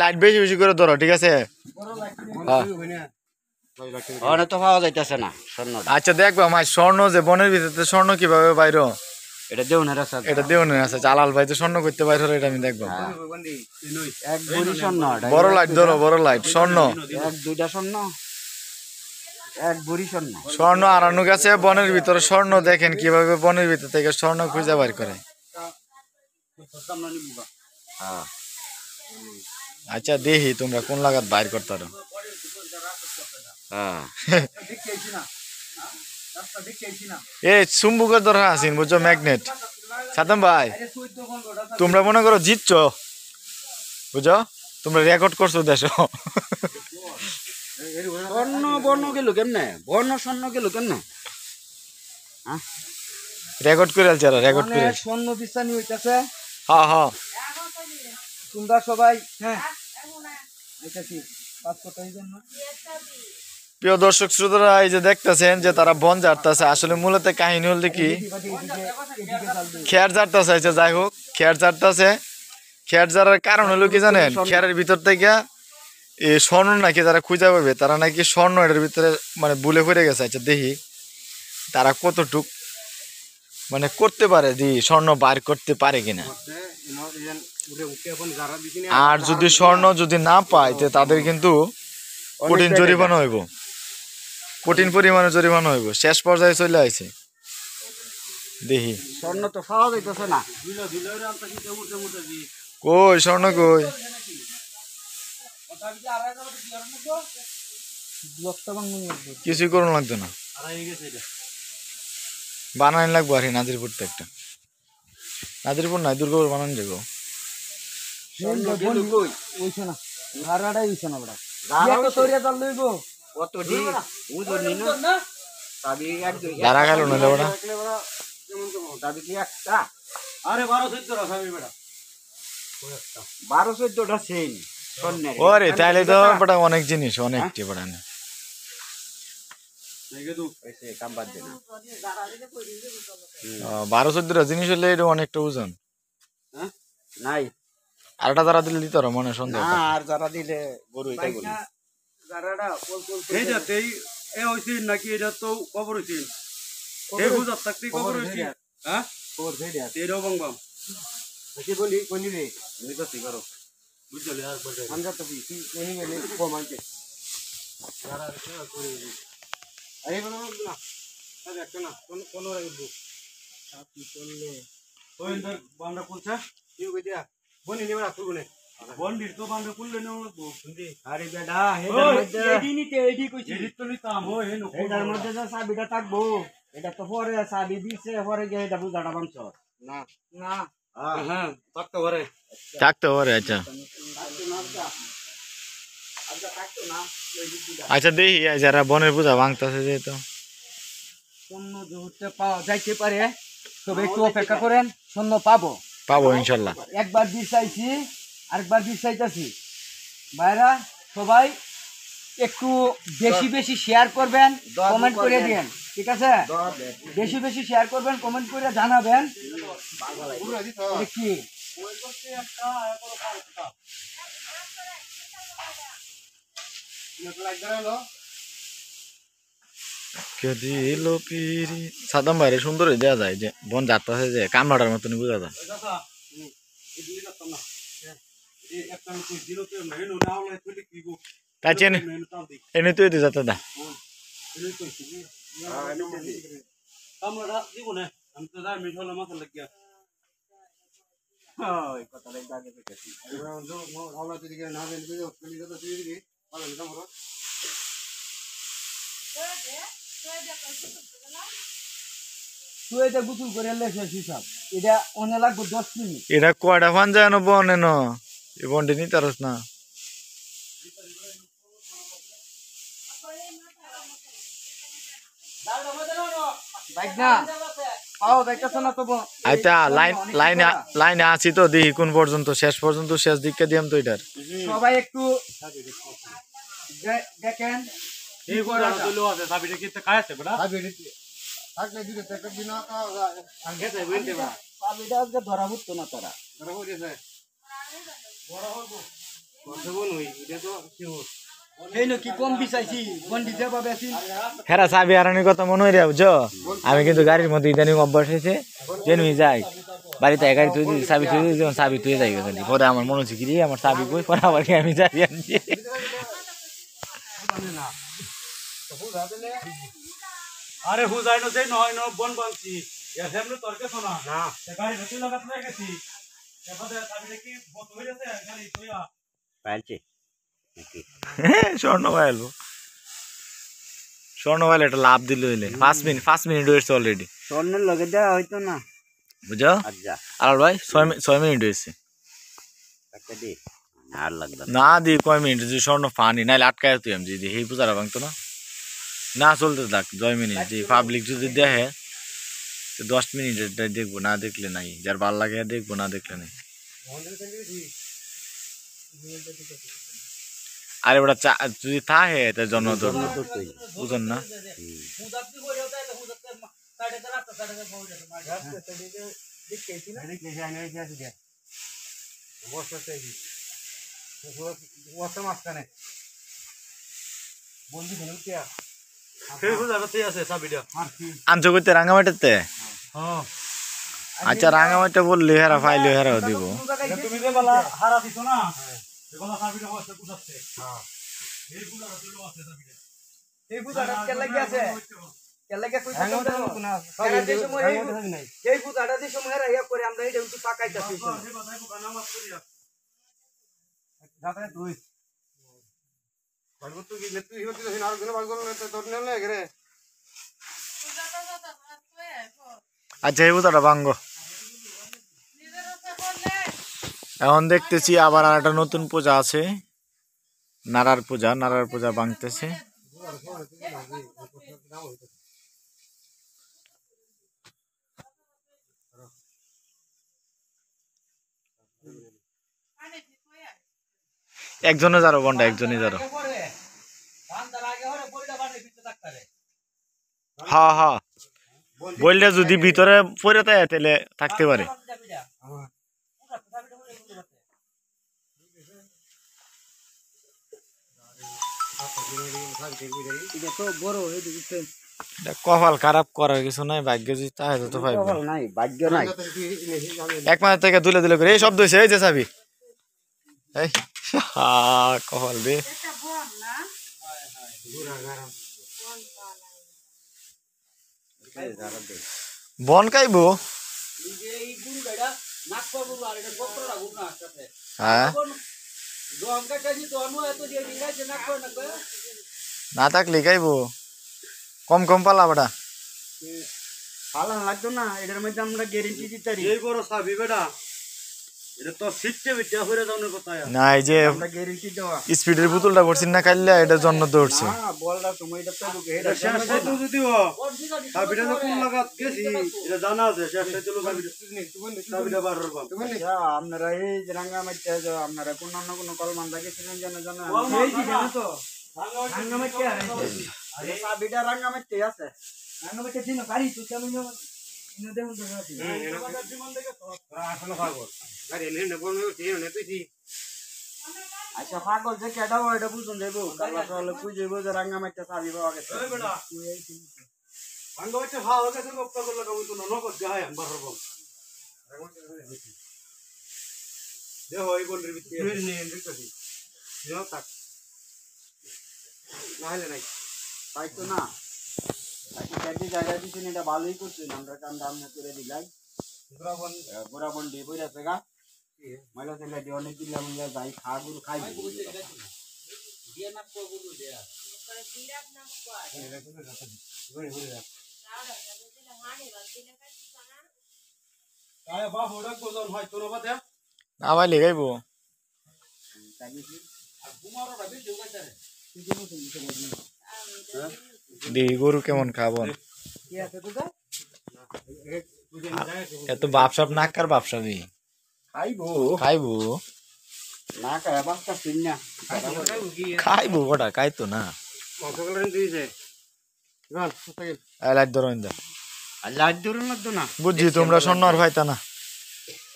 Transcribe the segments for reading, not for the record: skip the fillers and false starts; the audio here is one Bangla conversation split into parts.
লাইট বেশি বেশি করে ধরো, ঠিক আছে? আচ্ছা দেখবা মাই স্বর্ণ যে বনের ভিতরে স্বর্ণ কিভাবে বাইর, এটা দেওনের আছে, এটা দেওনের আছে। জালাল ভাই তো স্বর্ণ করতে বাইর, এটা আমি দেখবো। এক ভরি স্বর্ণ, বড় লাইট ধরো, বড় লাইট স্বর্ণ, এক দুইটা স্বর্ণ, এক ভরি স্বর্ণ। স্বর্ণ আড়ানো গেছে বনের ভিতরে স্বর্ণ। দেখেন কিভাবে বনের ভিতর থেকে স্বর্ণ খুঁজে বাইর করে। আচ্ছা দেখি তোমরা কোন লাগাত বাইর করতারো। এ চুম্বুকের দরকার আছেন বুঝছো, ম্যাগনেট। সাতাম ভাই তোমরা মনে করো জিতছো, বুঝো, তোমরা রেকর্ড করছো দেশো। স্বর্ণ বর্ণ গেল কেমনে, বর্ণ স্বর্ণ গেল কেমনে? রেকর্ড করে আলছে, রেকর্ড করে। স্বর্ণ বিস্তানি হইতাছে। হ্যাঁ হ্যাঁ, তোমরা সবাই হ্যাঁ পাস করতে জন্য। প্রিয় দর্শক শ্রোতারা, এই যে দেখতেছেন যে তারা বন ঝাড়তেছে, আসলে মূলত কাহিনী হল কি, খেয়ার ঝাড়তেছে। আচ্ছা যাই হোক, খেয়ার ঝাড়তেছে। খেয়ার ঝাড়ার কারণ হলো কি জানেন, খেয়ারের ভিতর থেকে এই স্বর্ণ নাকি তারা খুঁজে পাবে, তারা নাকি স্বর্ণ এটার ভিতরে মানে বুলে পড়ে গেছে। আচ্ছা দেখি তারা কতটুক মানে করতে পারে, দি স্বর্ণ বার করতে পারে কিনা। আর যদি স্বর্ণ যদি না পায় তো তাদের কিন্তু কঠিন জরিমানা হইব, কঠিন পরিমাণে জরিমানা হইব। শেষ পর্যায়ে চলে আসছে। দেখি স্বর্ণ তো পাওয়া যাইতেছে না। কই স্বর্ণ কই? কিছুই করুন লাগতো না, বানানি লাগবো আর নাজিরপুর তো একটা। নাজিরপুর নাই, দুর্গাপুর বানানি যাবো। যারা গেল না ওটা 12-14টা চেইন স্বর্ণের। ওরে তাহলে তো বড় অনেক জিনিস, অনেকটি বড় না। 12-14টা জিনিস হলে এটা অনেকটা ওজন নাই। আর একটা যারা দিলে দিতে মনে সন্দেহ। আর যারা দিলে গরু এটা বলি নাকি এটা তো খবর হয়েছে, এই বুঝার থাকতে খবর হয়েছে। হ্যাঁ এটাও বাংবাম কি বলি বলি রে নিকাশি করো বুঝলি। আর আমরা তো কি এই গেলে কম আছে। এই বলো না আরে একটা না কোন রাখবো আপনি করলে ওই বান্দা কোনটা কি কই দিয়া বনি নিবা রাখবো নে বন্ডির তো বান্দা কুললে নেও লাগবো শুনদি। আরে বেডা হেডার মধ্যে এডি নিতে এডি কইছি, এডিট তো নিতাম ও হে নো হেডার মধ্যে যে চাবিটা থাকবো এটা তো পরে চাবি দিছে, পরে গিয়ে এটা বুঝাটা বানছ না না। হ্যাঁ থাকতে পারে, থাকতে পারে। আচ্ছা আচ্ছা দেখি যারা বনের পূজা ভাঙতেছে যেহেতু স্বর্ণ জহুরতে পাওয়া যাইতে পারে, তবে একটু অপেক্ষা করেন, স্বর্ণ পাবো পাবো ইনশাল্লাহ। একবার দিস চাইছি আরেকবার দিস চাইতেছি। ভাইরা সবাই একটু বেশি বেশি শেয়ার করবেন, কমেন্ট করে দিন, ঠিক আছে? বেশি বেশি শেয়ার করবেন, কমেন্ট করে জানাবেন কি সাদাম বাইরে সুন্দর দেওয়া যায় যে বন যাত্রা যে কামড়াটার মতন বোঝা যায়। তাই চেনে এনে তুই দিতে যাতে দা আমি তো যাই মিশালে মাথা লাগিয়া তুই এটা গুছুল করে লেখেছিস হিসাব, এটা অনে লাগবে 10 মিনিট। এটা কয়টা ফান যায় না বন এনো এই বনটি নিতে পারস না। আচ্ছা লাইনে আছি তো, দেখি কোন পর্যন্ত শেষ পর্যন্ত শেষ দিককে দিয়াম তো এটার। সবাই একটু দেখেন এই বড় হলো আছে সাবিটা কি কাজ আছে বড় থাকলে দিতে একটা দিন আগে যাই বলতে বা সাবিটা আজকে ধরা হতো না, তারা ধরা হইছে এই নো কি কম বিচাইছি বন্ডি দেবা বেশি হেরা চাবি হারানোর কথা মনে হয় রে বুঝছো আমি কিন্তু গাড়ির মধ্যে ইদানিং অভ্যাস হয়েছে জেনুই যাই বাড়িতে গাড়ি তুই চাবি তুই যেমন চাবি তুই যাই খালি পরে আমার মনে হচ্ছে কি রে আমার চাবি কই পরে আবার কি আমি যাই আনছি আরে হুজাই ন যেই নহয় ন বন বানছি এমনি তরকে শোনা না গাড়ি ভেতরে লাগাত না গেছি এবারে আমি দেখি বত হয়ে যাচ্ছে গাড়ি তোয়া পাইছে স্বর্ণ ভাইল এটা লাভ দিল হইলে 5 মিনিট হয়েছে অলরেডি স্বর্ণের লগে দেওয়া হইতো না বুঝছো আচ্ছা আর ভাই 6 মিনিট হয়েছে একটা দে আর লাগবে না দি কয় মিনিট যদি স্বর্ণ ফানি নাইলে আটকায় তুই আমি যদি এই পূজারা ভাঙতো না না চলতে থাক 2 মিনিট যে পাবলিক যদি দেখে 10 মিনিট দেখবো না দেখলে নাই যার ভাল লাগে দেখবো না দেখলে নাই আরে ওটা যদি থাকে তার জন্য তো বুঝুন না আনছো করতে রাঙামাটিতে আচ্ছা রাঙামাটি বললি হেরা ফাইলে হেরাও দিব তুমি যে বলা হারা দিছো না বলা সাবিটা হচ্ছে কুছাচ্ছে হ্যাঁ এই গুলা হলো আছে সাবিটা এই বুঝাটা কেন লাগি আছে কেন লাগি কই কথা না এই সময় এই বুঝাটা যে সময় রাইয়া করে আমরা এটা একটু পাকাইতাছি এই কথাই কোনা নামাজ করিয়া যাতে তুই ভাগত কি তুই হতে দিন আর গুলো ভাগ করলে তো তোর নেলে গরে আচ্ছা এই বুঝাটা ভাঙ্গো এখন দেখতেছি আবার আর একটা নতুন পূজা আছে নারার পূজা ভাঙতেছে একজনে যারো বন্ডা একজনই যারো হ্যাঁ হ্যাঁ বললে যদি ভিতরে পড়ে থাকে তাহলে থাকতে পারে কপাল খারাপ করার কিছু নাই ভাগ্য যদি তাই তো পাইব নাই ভাগ্য নাই এক মাস থেকে দুলে দুলে করে এই শব্দ হয়েছে এই যে চাবি এই কপাল রে বন খাইবো হ্যাঁ না থাকলে খাইবো কম কম পালা বেটা পালন লাগতো না এটার মধ্যে আমরা গ্যারেন্টি দিতে পারি এই বড় সাবি বেটা এটা তো সিটে বিটা হইরা যাওয়ার কথা না এই যে আমরা গ্যারেন্টি দেওয়া স্পিডের বোতলটা করছিস না খাইলে এটার জন্য দৌড়ছে না বলটা তুমি এটা তো এটা শেষ তো যদি ও সাবিটা কোন লাগাত গেছি এটা জানা আছে শেষ তো লোক সাবিটা বার হরবা আপনারা এই যে রাঙ্গামাটিতে আপনারা কোন না কোন কলমান লাগিয়েছিলেন জানা এই যে জানো তো রাঙ্গামাটি আরে সাবিটা রাঙ্গামাটি আছে রাঙ্গামাটি দিন গাড়ি তো কেমন ইনো দেখুন তো আছে আসলে পাগল গাড়ি এনে বলমে নে তুই আচ্ছা পাগল যে কেডা ওইটা বুঝুন যাইবো কারবা চলে কই যাইবো যে রাঙ্গামাটি সাবি পাওয়া গেছে এই বেটা রাঙ্গামাটি ভাও গেছে গপ্পা করলা কই তো নগদ গায় বার হরবা দেখো এই গন্ডের ভিতরে নিয়ে দেখতেছি যাও তাক নাহলে নাই তাই তো না আচ্ছা যদি জায়গা দিছেন এটা ভালোই করছেন আমরা কাম দাম না করে দিলাই বরাবর ডে বইরা থেকে মাইলা তেলে ডে অনেক দিলাম আমরা যাই খাগুলো খাই দিয়ে না কোগুলো দেয়া করে বিরাট না কয় আয় বাপ ওটা কোজন হয় তোর বাদে না ভাই লেগাইবো দেখি গরু কেমন খাবো এত বাপসাপ না কার বাপসাবি খাইবো না খায় বাচ্চা চিন না খাইবো কটা খাইতো না লাইট ধরো ইন্দা লাইট ধরুন লাগতো না বুঝছি তোমরা স্বর্ণ আর ভাইতা না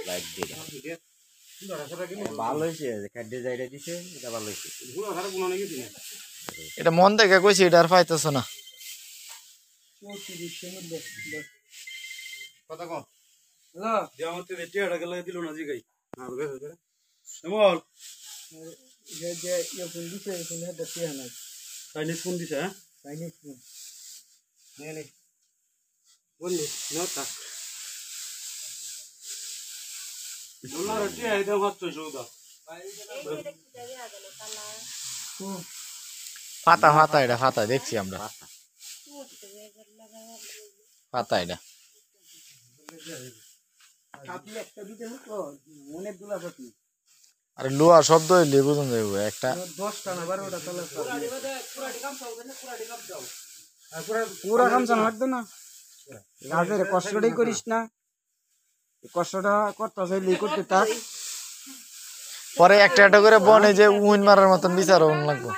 লাইট দিয়ে ভালো হয়েছে খাদ্য জায়গা দিছে এটা ভালো হয়েছে এটা মন থেকে কইছি এটা আর পাইতেছ না। কথা কম যে আমার তো রেটিয়াটা গেলে দিল না জিগাই এমন চাইনিজ ফোন দিছে হ্যাঁ বললি নটা বললা রেটিয়া এটা হচ্ছে সৌদা ফাতা ফাতা এটা ফাতা দেখছি আমরা ফাতা এটা অনেকগুলা পাতি আরে লোহা শব্দ হইলে বুঝুন যাইব একটা 10টা না 12টা তালা পুরা কাম চান লাগবে না রাজের কষ্টটাই করিস না কষ্টটা করতে চাইলে করতে থাক পরে একটা একটা করে বনে যে উইন মারার মতন বিচার হন লাগবো।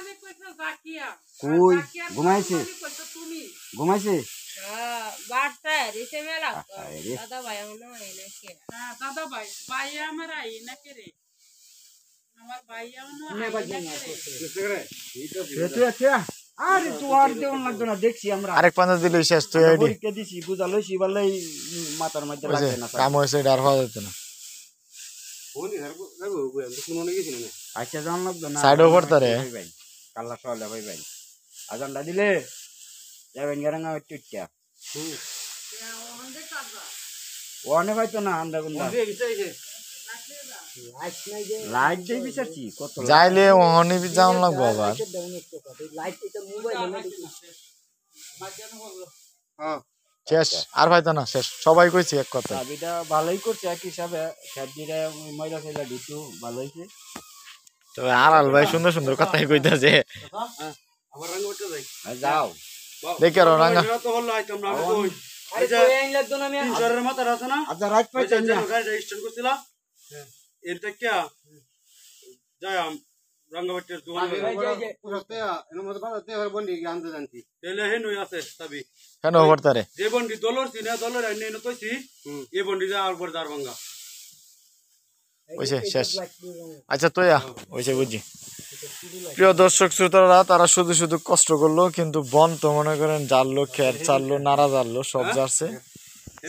কই ঘুমাইছে ঘুমাইছে বাড়তা রেসে মেলা আরে দাদা ভাই হলো এনাকে হ্যাঁ দাদা ভাই ভাই আমার এনাকে রে আমার ভাই আরে তুই আর দেউন লাগতো না দেখছি আমরা আরেক পাঁচা দিলে শেষ তুই আইডি পরীক্ষা দিছি বুঝালো সিবালাই মাথার মধ্যে লাগবে না কাম হয়েছে এটা আর হওয়া যেত না। বলি যাবো আমি তো শুনো গেছি না আচ্ছা জান লাগতো না সাইডও করতে রে ভাই কাল্লা সহলে ভাই ভাই আজানটা দিলে যাবেন গেরাঙ্গা টুটিয়া ওনে ভাই তো না আন্দা গুন্দা দিয়ে গেছে এই যে লাইট দেই বিচারছি কত যাইলে ওহনি যাওন লাগবো আবার লাইট এটা মোবাইল হ্যাঁ শেষ আর পাইতো না শেষ সবাই কইছি এক কথা। চাবিটা ভালোই করছে এক হিসাবে খাদ্যটা ময়লা ফেলা দিতো ভালো হয়েছে তবে আড়াল ভাই সুন্দর সুন্দর কথাই কইতাছে আবার রঙ উঠতে যাই যাও দেখে আর রাঙ্গা তো হলো আইতাম না আমি কই আরে কই আইন লাগতো না আমি তিনশোর মাথা আছে না আচ্ছা রাত পাইতে না গাড়িটা স্টার্ট করছিলাম এটা কি যাই রঙ্গবাটির দোকান এর মধ্যে বাজাতে হয় বন্ডি আনতে জানছি এলে হেনই আছে তবে কেন করতারে যে বন্ডি দলর সিনা দলর আইনে ন কইছি এই বন্ডি যা আর বড় দারভাঙ্গা ওইছে শেষ আচ্ছা তোয়া ওইছে বুঝি। প্রিয় দর্শক শ্রোতারা তারা শুধু শুধু কষ্ট করলো কিন্তু বন তো মনে করেন জানলো খের চাললো নাড়া জানলো সব জারছে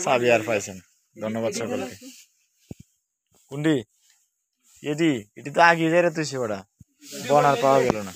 চাবি আর পাইছেন। ধন্যবাদ সকলকে। কুন্ডি এটি তো আগে যাই রে তুই সেটা বন আর পাওয়া গেল না।